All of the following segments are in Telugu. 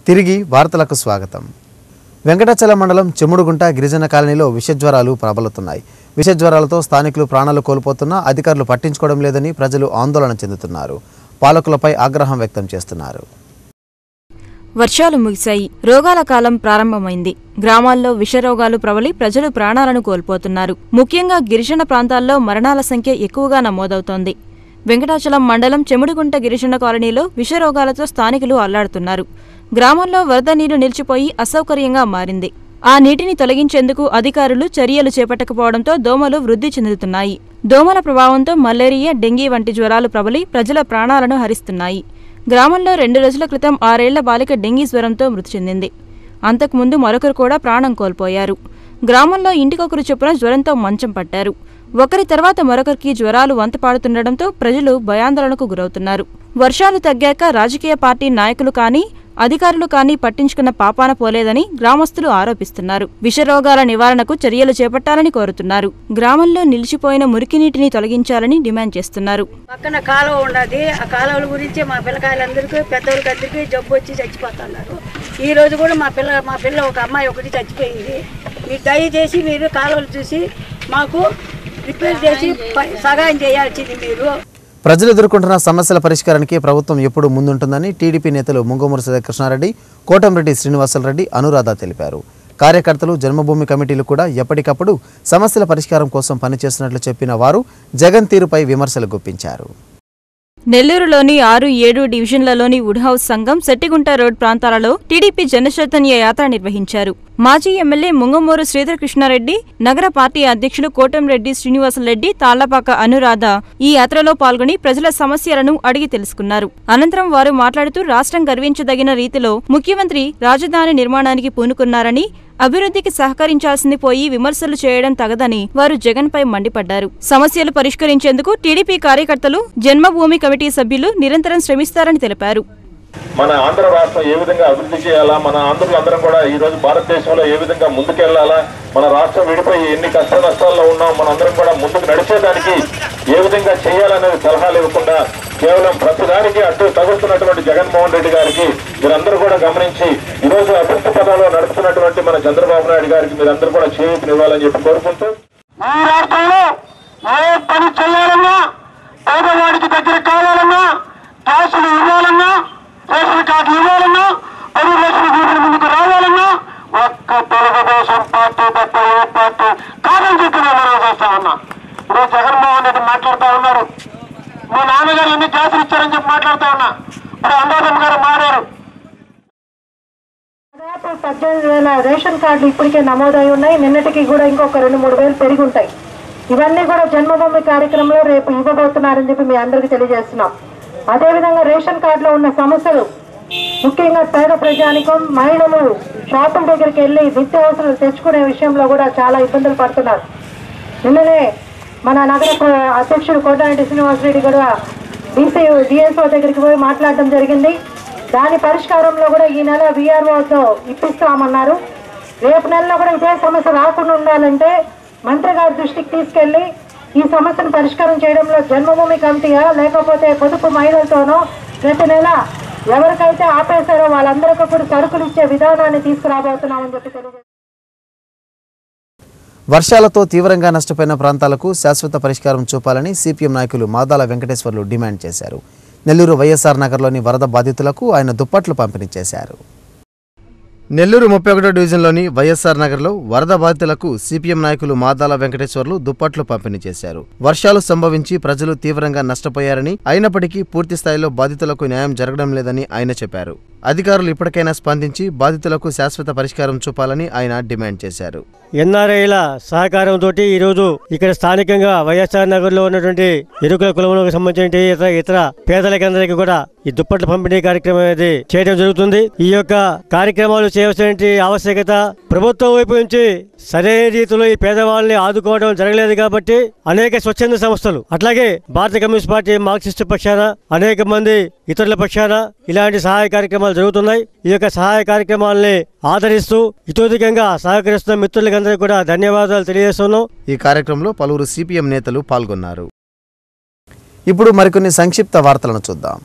తిరిగి వార్తలకు స్వాగతం. వెంకటాచలం మండలం చెముడుగుంట గిరిజన కాలనీలో విషజ్వరాలు ప్రబలుతున్నాయి. విషజ్వరాలతో స్థానికులు ప్రాణాలు కోల్పోతున్నా అధికారులు పట్టించుకోవడం లేదని ప్రజలు ఆందోళన చెందుతున్నారు. పాలకులపై ఆగ్రహం వ్యక్తం చేస్తున్నారు. వర్షాలు ముగిశాయి. రోగాల కాలం ప్రారంభమైంది. గ్రామాల్లో విషరోగాలు ప్రబలి ప్రజలు ప్రాణాలను కోల్పోతున్నారు. ముఖ్యంగా గిరిజన ప్రాంతాల్లో మరణాల సంఖ్య ఎక్కువగా నమోదవుతోంది. వెంకటాచలం మండలం చెముడుగుంట గిరిజన కాలనీలో విషరోగాలతో స్థానికులు అల్లాడుతున్నారు. గ్రామంలో వరద నీరు నిలిచిపోయి అసౌకర్యంగా మారింది. ఆ నీటిని తొలగించేందుకు అధికారులు చర్యలు చేపట్టకపోవడంతో దోమలు వృద్ధి చెందుతున్నాయి. దోమల ప్రభావంతో మలేరియా, డెంగీ వంటి జ్వరాలు ప్రబలి ప్రజల ప్రాణాలను హరిస్తున్నాయి. గ్రామంలో 2 రోజుల క్రితం 6 ఏళ్ల బాలిక డెంగీ జ్వరంతో మృతి చెందింది. అంతకుముందు మరొకరు కూడా ప్రాణం కోల్పోయారు. గ్రామంలో ఇంటికొకరు చొప్పున జ్వరంతో మంచం పట్టారు. ఒకరి తర్వాత మరొకరికి జ్వరాలు వంతపాడుతుండటంతో ప్రజలు భయాందోళనకు గురవుతున్నారు. వర్షాలు తగ్గాక రాజకీయ పార్టీ నాయకులు కానీ అధికారులు కానీ పట్టించుకున్న పాపాన పోలేదని గ్రామస్తులు ఆరోపిస్తున్నారు. విషరోగాల నివారణకు చర్యలు చేపట్టాలని కోరుతున్నారు. గ్రామంలో నిలిచిపోయిన మురికి నీటిని తొలగించాలని డిమాండ్ చేస్తున్నారు. పక్కన కాలువ ఉండదు. ఆ కాలువల గురించి మా పిల్లకాయలందరికీ పెద్దవాళ్ళకి జబ్బు వచ్చి చచ్చిపోతున్నారు. ఈ రోజు కూడా మా పిల్ల ఒక అమ్మాయి ఒకటి చచ్చిపోయింది. మీరు దయచేసి మీరు కాలువలు చూసి మాకు రిపేర్ చేసి సహాయం చేయాల్సింది. మీరు ప్రజలు ఎదుర్కొంటున్న సమస్యల పరిష్కారానికి ప్రభుత్వం ఎప్పుడు ముందుంటుందని టీడీపీ నేతలు ముంగమూరు కృష్ణారెడ్డి, కోటంరెడ్డి శ్రీనివాసరెడ్డి, అనురాధ తెలిపారు. కార్యకర్తలు, జన్మభూమి కమిటీలు కూడా ఎప్పటికప్పుడు సమస్యల పరిష్కారం కోసం పనిచేస్తున్నట్లు చెప్పిన వారు జగన్ తీరుపై విమర్శలు గుప్పించారు. నెల్లూరులోని 6, 7 డివిజన్లలోని వుడ్ హౌస్ సంఘం, సెట్టిగుంట రోడ్ ప్రాంతాలలో టీడీపీ జనచైతన్య యాత్ర నిర్వహించారు. మాజీ ఎమ్మెల్యే ముంగమూరు కృష్ణారెడ్డి, నగర పార్టీ అధ్యక్షులు కోటంరెడ్డి శ్రీనివాసరెడ్డి, తాళ్లపాక అనురాధ ఈ యాత్రలో పాల్గొని ప్రజల సమస్యలను అడిగి తెలుసుకున్నారు. అనంతరం వారు మాట్లాడుతూ రాష్ట్రం గర్వించదగిన రీతిలో ముఖ్యమంత్రి రాజధాని నిర్మాణానికి పూనుకున్నారని, అభివృద్ధికి సహకరించాల్సింది పోయి విమర్శలు చేయడం తగదని వారు జగన్ పై మండిపడ్డారు. సమస్యలు పరిష్కరించేందుకు టీడీపీ కార్యకర్తలు, జన్మభూమి కమిటీ సభ్యులు నిరంతరం శ్రమిస్తారని తెలిపారు. మన ఆంధ్ర రాష్ట్రం ఏ విధంగా అభివృద్ధి చేయాలా, మన ఆంధ్రులందరం కూడా ఈ రోజు భారతదేశంలో ఏ విధంగా ముందుకెళ్లాలా, మన రాష్ట్రం విడిపోయి ఎన్ని కష్ట నష్టాల్లో ఉన్నాం, మనందరం కూడా ముందుకు నడిచేదానికి ఏ విధంగా చేయాలనేది సలహాలు ఇవ్వకుండా కేవలం ప్రతిదానికి అడ్డు తగులుతున్నటువంటి జగన్మోహన్ రెడ్డి గారికి మీరందరూ కూడా గమనించి ఈ రోజు అభివృద్ధి పదంలో నడుపుతున్నటువంటి మన చంద్రబాబు నాయుడు గారికి మీరందరూ కూడా చేయూతనివ్వాలని చెప్పి కోరుకుంటూ, ఈ రాష్ట్రంలో ఏ పని చేయాలన్నా, పేదవాడికి దగ్గర కావాలన్నా, గ్యాసులు ఇవ్వాలన్నా, రేషన్ కార్డులు ఇవ్వాలన్నా, 10 లక్షల రూపాయల ముందుకు రావాలన్నా ఒక్క తెలుగుదేశం పార్టీ తప్ప ఏ పార్టీ కాదని చెప్పి నేను చేస్తా ఉన్నా. ఇప్పుడు జగన్మోహన్ రెడ్డి మాట్లాడుతూ ఉన్నారు, మా నాన్నగారు ఎన్ని గ్యాసులు ఇచ్చారని చెప్పి మాట్లాడుతూ ఉన్నా. ఇప్పుడు అందాదమ్మ గారు మారారు. 18,000 రేషన్ కార్డులు ఇప్పటికే నమోదై ఉన్నాయి. నిన్నటికి కూడా ఇంకొక 2-3 వేలు పెరిగి ఉంటాయి. ఇవన్నీ కూడా జన్మభూమి కార్యక్రమంలో రేపు ఇవ్వబోతున్నారని చెప్పి మీ అందరికీ తెలియజేస్తున్నాం. అదేవిధంగా రేషన్ కార్డులో ఉన్న సమస్యలు, ముఖ్యంగా పేద ప్రజానికం, మహిళలు షాపుల దగ్గరికి వెళ్ళి నిత్యావసరాలు తెచ్చుకునే విషయంలో కూడా చాలా ఇబ్బందులు పడుతున్నారు. నిన్ననే మన నగర అధ్యక్షుడు కోటంరెడ్డి శ్రీనివాసరెడ్డి కూడా డిఎస్ఓ దగ్గరికి పోయి మాట్లాడడం జరిగింది. దాని పరిష్కారంలో కూడా ఈ నెల వీఆర్ఓతో ఇప్పిస్తామన్నారు. రేపు నెలలో కూడా ఇదే సమస్య రాకుండా ఉండాలంటే మంత్రి గారి దృష్టికి తీసుకెళ్లి ఈ సమస్యను పరిష్కారం చేయడంలో జన్మభూమి కమిటీయా లేకపోతే పొదుపు మహిళలతోనో ప్రతి నెల ఎవరికైతే ఆపేశారో వాళ్ళందరికీ కూడా సరుకులు ఇచ్చే విధానాన్ని తీసుకురాబోతున్నామని చెప్పి తెలియజేస్తారు. వర్షాలతో తీవ్రంగా నష్టపోయిన ప్రాంతాలకు శాశ్వత పరిష్కారం చూపాలని సిపిఎం నాయకులు మాదాల వెంకటేశ్వర్లు డిమాండ్ చేశారు. నెల్లూరు వైఎస్ఆర్ నగర్లోని వరద బాధితులకు ఆయన దుప్పట్లు పంపిణీ చేశారు. నెల్లూరు 31వ డివిజన్లోని వైఎస్ఆర్ నగర్లో వరద బాధితులకు సిపిఎం నాయకులు మాదాల వెంకటేశ్వర్లు దుప్పట్లు పంపిణీ చేశారు. వర్షాలు సంభవించి ప్రజలు తీవ్రంగా నష్టపోయారని, అయినప్పటికీ పూర్తి స్థాయిలో బాధితులకు న్యాయం జరగడం లేదని ఆయన చెప్పారు. అధికారులు ఇప్పటికైనా స్పందించి బాధితులకు శాశ్వత పరిష్కారం చూపాలని ఆయన డిమాండ్ చేశారు. ఎన్ఆర్ఐల సహకారంతో ఈరోజు ఇక్కడ స్థానికంగా వైఎస్ఆర్ నగర్ లో ఉన్నటువంటి ఇరుకుల కులములకు సంబంధించిన ఇతర పేదలకందరికీ కూడా ఈ దుప్పట్ల పంపిణీ కార్యక్రమం అనేది చేయడం జరుగుతుంది. ఈ యొక్క కార్యక్రమాలు చేయవలసిన ఆవశ్యకత ప్రభుత్వం వైపు నుంచి సరైన రీతిలో ఈ పేదవాళ్ళని ఆదుకోవడం జరగలేదు కాబట్టి అనేక స్వచ్ఛంద సంస్థలు, అట్లాగే భారత కమ్యూనిస్ట్ పార్టీ, మార్క్సిస్టు పక్షాన, అనేక మంది ఇతరుల పక్షాన ఇలాంటి సహాయ కార్యక్రమాలు జరుగుతున్నాయి. ఈ యొక్క సహాయ కార్యక్రమాలని ఆదరిస్తూ ఇతోధికంగా సహకరిస్తున్న మిత్రులకందరికీ కూడా ధన్యవాదాలు తెలియజేస్తున్నాం. ఈ కార్యక్రమంలో పలువురు సిపిఎం నేతలు పాల్గొన్నారు. ఇప్పుడు మరికొన్ని సంక్షిప్త వార్తలను చూద్దాం.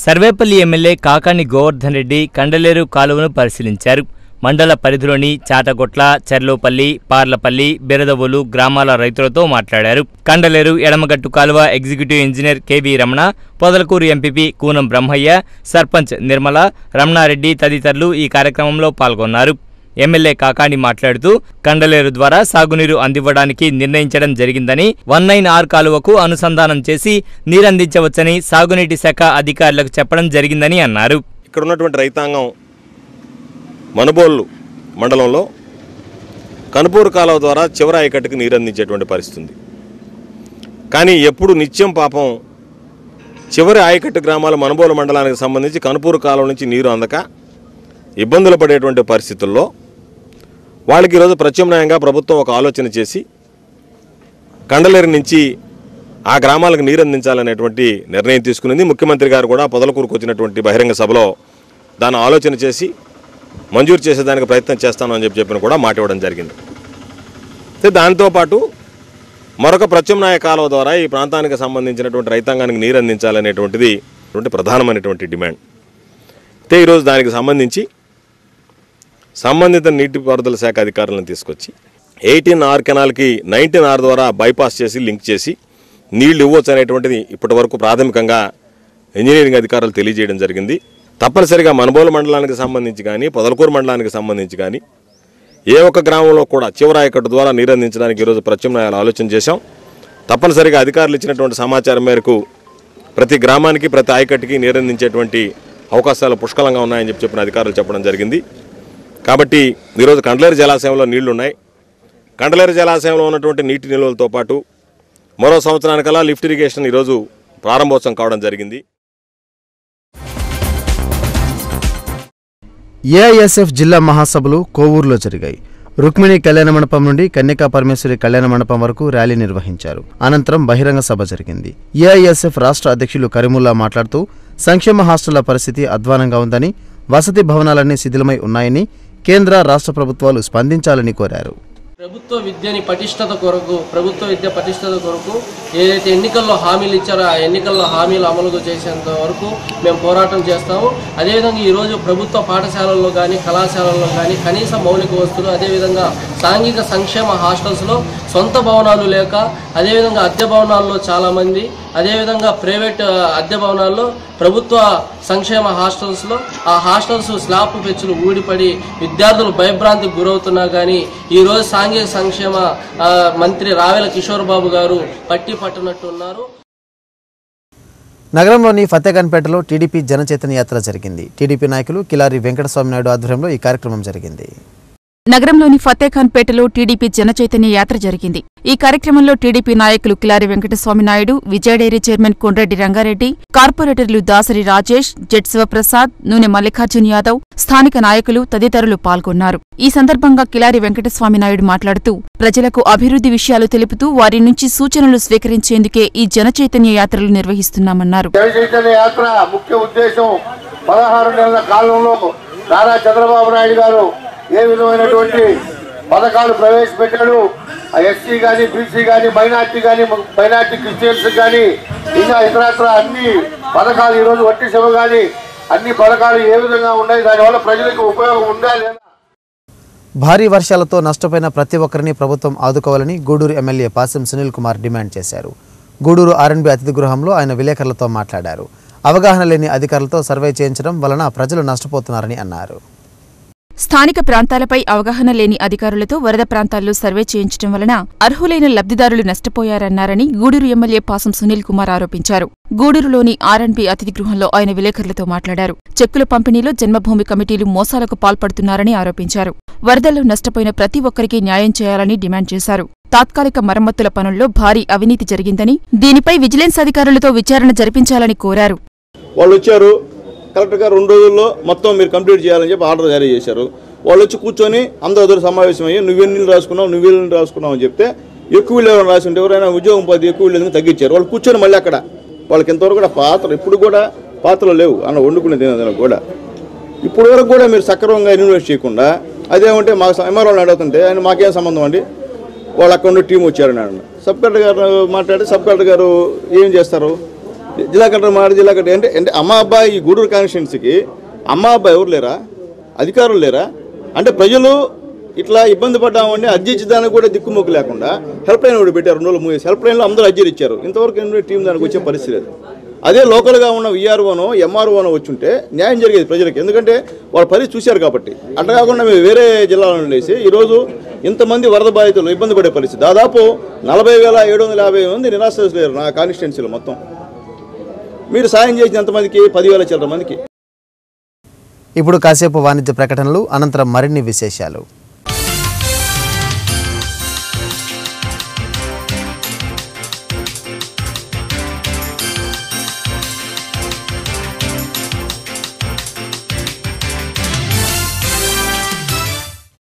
సర్వేపల్లి ఎమ్మెల్యే కాకాని గోవర్ధన్ రెడ్డి కండలేరు కాలువను పరిశీలించారు. మండల పరిధిలోని చాటగొట్ల, చెర్లోపల్లి, పార్లపల్లి, బెరదవోలు గ్రామాల రైతులతో మాట్లాడారు. కండలేరు ఎడమగట్టు కాలువ executive engineer KV Ramana, Podalakuru MPP Koonam Brahmaiah, sarpanch Nirmala, Ramana Reddy తదితరులు ఈ కార్యక్రమంలో పాల్గొన్నారు. ఎమ్మెల్యే కాకాని మాట్లాడుతూ కండలేరు ద్వారా సాగునీరు అందివ్వడానికి నిర్ణయించడం జరిగిందని, 19R కాలువకు అనుసంధానం చేసి నీరందించవచ్చని సాగునీటి శాఖ అధికారులకు చెప్పడం జరిగిందని అన్నారు. ఇక్కడ ఉన్నటువంటి రైతాంగం మనుబోలు మండలంలో కనుపూరు కాలువ ద్వారా చివరి ఆయకట్టుకు నీరు అందించేటువంటి పరిస్థితి ఉంది. కానీ ఎప్పుడు నిత్యం పాపం చివరి ఆయకట్టు గ్రామాల మనుబోలు మండలానికి సంబంధించి కనుపూరు కాలువ నుంచి నీరు అందక ఇబ్బందులు పడేటువంటి పరిస్థితుల్లో వాళ్ళకి ఈరోజు ప్రత్యామ్నాయంగా ప్రభుత్వం ఒక ఆలోచన చేసి కండలేరు నుంచి ఆ గ్రామాలకు నీరు అందించాలనేటువంటి నిర్ణయం తీసుకునింది. ముఖ్యమంత్రి గారు కూడా పొదలకూరుకు వచ్చినటువంటి బహిరంగ సభలో దాన్ని ఆలోచన చేసి మంజూరు చేసేదానికి ప్రయత్నం చేస్తాను అని చెప్పిన కూడా మాట ఇవ్వడం జరిగింది. దాంతోపాటు మరొక ప్రత్యామ్నాయ కాలువ ద్వారా ఈ ప్రాంతానికి సంబంధించినటువంటి రైతాంగానికి నీరు అందించాలనేటువంటిది ప్రధానమైనటువంటి డిమాండ్. అయితే ఈరోజు దానికి సంబంధించి సంబంధిత నీటిపారుదల శాఖ అధికారులను తీసుకొచ్చి 18R కెనాల్కి 19R ద్వారా బైపాస్ చేసి లింక్ చేసి నీళ్లు ఇవ్వచ్చు అనేటువంటిది ఇప్పటి వరకు ప్రాథమికంగా ఇంజనీరింగ్ అధికారులు తెలియజేయడం జరిగింది. తప్పనిసరిగా మనుబోలు మండలానికి సంబంధించి కానీ పొదలకూరు మండలానికి సంబంధించి కానీ ఏ ఒక్క గ్రామంలో కూడా చివరి ఆయకట్టు ద్వారా నీరు అందించడానికి ఈరోజు ప్రత్యామ్నాయాలు ఆలోచన చేశాం. తప్పనిసరిగా అధికారులు ఇచ్చినటువంటి సమాచారం మేరకు ప్రతి గ్రామానికి ప్రతి ఆయకట్టుకి నీరు అందించేటువంటి అవకాశాలు పుష్కలంగా ఉన్నాయని చెప్పిన అధికారులు చెప్పడం జరిగింది. కాబట్టి ఈరోజు కండలేరు జలాశయంలో నీళ్లు ఉన్నాయి. కండలేరు జలాశయంలో ఉన్నటువంటి నీటి నిల్వలతో పాటు మరో సంవత్సరానికల్లా లిఫ్ట్ ఇరిగేషన్ ఈరోజు ప్రారంభోత్సవం కావడం జరిగింది. ఏఐఎస్ఎఫ్ జిల్లా మహాసభలు కోవూరులో జరిగాయి. రుక్మిణి కళ్యాణ మండపం నుండి కన్యకా పరమేశ్వరి కళ్యాణ మండపం వరకు ర్యాలీ నిర్వహించారు. అనంతరం బహిరంగ సభ జరిగింది. ఏఐఎస్ఎఫ్ రాష్ట్ర అధ్యక్షులు కరీముల్లా మాట్లాడుతూ సంక్షేమ హాస్టళ్ల పరిస్థితి అధ్వానంగా ఉందని, వసతి భవనాలన్నీ శిథిలమై ఉన్నాయని, కేంద్ర రాష్ట్ర ప్రభుత్వాలు స్పందించాలని కోరారు. ప్రభుత్వ విద్య పటిష్టత కొరకు ఏదైతే ఎన్నికల్లో హామీలు ఇచ్చారో ఆ ఎన్నికల్లో హామీలు అమలు చేసేంత వరకు మేము పోరాటం చేస్తాము. అదేవిధంగా ఈరోజు ప్రభుత్వ పాఠశాలల్లో కానీ కళాశాలల్లో కానీ కనీస మౌలిక వస్తువులు, అదేవిధంగా సాంఘిక సంక్షేమ హాస్టల్స్లో సొంత భవనాలు లేక, అదేవిధంగా అద్దె భవనాల్లో చాలామంది, అదేవిధంగా ప్రైవేట్ అద్దె భవనాల్లో ప్రభుత్వ సంక్షేమ హాస్టల్స్లో ఆ హాస్టల్స్ స్లాబ్ పెచ్చులు ఊడిపడి విద్యార్థులు భయభ్రాంతికి గురవుతున్నా కానీ ఈరోజు సాంఘిక సంక్షేమ మంత్రి రావెల కిషోర్ బాబు గారు పట్టిపట్టునట్టున్నారు. నగరంలోని ఫతేఖాన్పేటలో టీడీపీ జనచైతన్య యాత్ర జరిగింది. టీడీపీ నాయకులు కిలారి వెంకటస్వామి నాయుడు ఆధ్వర్యంలో ఈ కార్యక్రమం జరిగింది. నగరంలోని ఫతేఖాన్పేటలో టీడీపీ జనచైతన్య యాత్ర జరిగింది. ఈ కార్యక్రమంలో టీడీపీ నాయకులు కిలారి వెంకటస్వామి నాయుడు, విజయ డైరీ చైర్మన్ కొండ్రెడ్డి రంగారెడ్డి, కార్పొరేటర్లు దాసరి రాజేష్, జెడ్ శివప్రసాద్, నూనె మల్లికార్జున్ యాదవ్, స్థానిక నాయకులు తదితరులు పాల్గొన్నారు. ఈ సందర్భంగా కిలారి వెంకటస్వామి నాయుడు మాట్లాడుతూ ప్రజలకు అభివృద్ధి విషయాలు తెలుపుతూ వారి నుంచి సూచనలు స్వీకరించేందుకే ఈ జనచైతన్య యాత్రలు నిర్వహిస్తున్నామన్నారు. ఏ విధమైనటువంటి పథకాలు ప్రవేశపెట్టాడు, ఎస్సీ కానీ, బీసీ కానీ, మైనార్టీ క్రిస్టియన్స్ కానీ, ఇంకా ఇతరత్ర అన్ని పథకాలు ఈరోజు వట్టి సేవ కానీ అన్ని పథకాలు ఏ విధంగా ఉన్నాయి, దానివల్ల ప్రజలకు ఉపయోగం ఉందా లేదా? భారీ వర్షాలతో నష్టపోయిన ప్రతి ఒక్కరిని ప్రభుత్వం ఆదుకోవాలని గూడూరు ఎమ్మెల్యే పాసం సునీల్ కుమార్ డిమాండ్ చేశారు. గూడూరు ఆర్ఎన్బి అతిథి గృహంలో ఆయన విలేకరులతో మాట్లాడారు. అవగాహన లేని అధికారులతో సర్వే చేయించడం వలన ప్రజలు నష్టపోతున్నారని అన్నారు. స్థానిక ప్రాంతాలపై అవగాహన లేని అధికారులతో వరద ప్రాంతాల్లో సర్వే చేయించడం వలన అర్హులైన లబ్ధిదారులు నష్టపోయారన్నారని గూడూరు ఎమ్మెల్యే పాసం సునీల్ కుమార్ ఆరోపించారు. గూడూరులోని ఆర్ఎన్బి అతిథి గృహంలో ఆయన విలేకరులతో మాట్లాడారు. చెక్కుల పంపిణీలో జన్మభూమి కమిటీలు మోసాలకు పాల్పడుతున్నారని ఆరోపించారు. వరదల్లో నష్టపోయిన ప్రతి ఒక్కరికి న్యాయం చేయాలని డిమాండ్ చేశారు. తాత్కాలిక మరమ్మతుల పనుల్లో భారీ అవినీతి జరిగిందని, దీనిపై విజిలెన్స్ అధికారులతో విచారణ జరిపించాలని కోరారు. కలెక్టర్ గారు 2 రోజుల్లో మొత్తం మీరు కంప్లీట్ చేయాలని చెప్పి ఆర్డర్ జారీ చేశారు. వాళ్ళు వచ్చి కూర్చొని అందరూ సమావేశం అయ్యి నువ్వెన్ని రాసుకున్నావు అని చెప్తే ఎక్కువ వీళ్ళు ఎవరైనా రాసి ఉంటే ఎవరైనా ఉద్యోగం 10 ఎక్కువ వీళ్ళు తగ్గించారు. వాళ్ళు కూర్చొని మళ్ళీ అక్కడ వాళ్ళకి ఇంతవరకు కూడా ఇప్పుడు కూడా పాత్రలు లేవు అన్న వండుకునే తినదానికి కూడా. ఇప్పుడు వరకు కూడా మీరు సక్రమంగా ఇన్వెస్ట్ చేయకుండా అదేమంటే మాకు ఎంఆర్ఓని అడుగుతుంటే ఆయన మాకేం సంబంధం అండి, వాళ్ళు అక్కడ టీం వచ్చారని అన్న. సబ్ కలెక్టర్ గారు మాట్లాడి సబ్ కలెక్టర్ గారు ఏం చేస్తారు, జిల్లా కలెక్టర్ మాట జిల్లా కలెక్టర్ అంటే అమ్మ అబ్బాయి ఈ గూడూరు కాన్స్టిట్యున్సీకి అమ్మ అబ్బాయి ఎవరు లేరా, అధికారులు లేరా? అంటే ప్రజలు ఇట్లా ఇబ్బంది పడ్డామని అర్జీ ఇచ్చేదానికి కూడా దిక్కుమొక్కు లేకుండా హెల్ప్ లైన్ ఒకటి పెట్టారు, 2 రోజులు మూసేసి హెల్ప్ లైన్లో అందరూ అర్జీలు ఇచ్చారు. ఇంతవరకు టీం దానికి వచ్చే పరిస్థితి లేదు. అదే లోకల్గా ఉన్న విఆర్ఓనో ఎంఆర్ఓనో వచ్చుంటే న్యాయం జరిగేది ప్రజలకి, ఎందుకంటే వాళ్ళ పరిస్థితి చూశారు కాబట్టి. అట్లా కాకుండా మేము వేరే జిల్లాలో లేసి ఈరోజు ఇంతమంది వరద బాధితులు ఇబ్బంది పడే పరిస్థితి. దాదాపు 40,750 మంది నిరాశ్రయులు లేరు నా కాన్స్టిట్యున్సీలో మొత్తం. మీరు సాయం చేసిన ఎంతమందికి? 10,000 చిల్లర మందికి. ఇప్పుడు కాసేపు వాణిజ్య ప్రకటనలు, అనంతరం మరిన్ని విశేషాలు.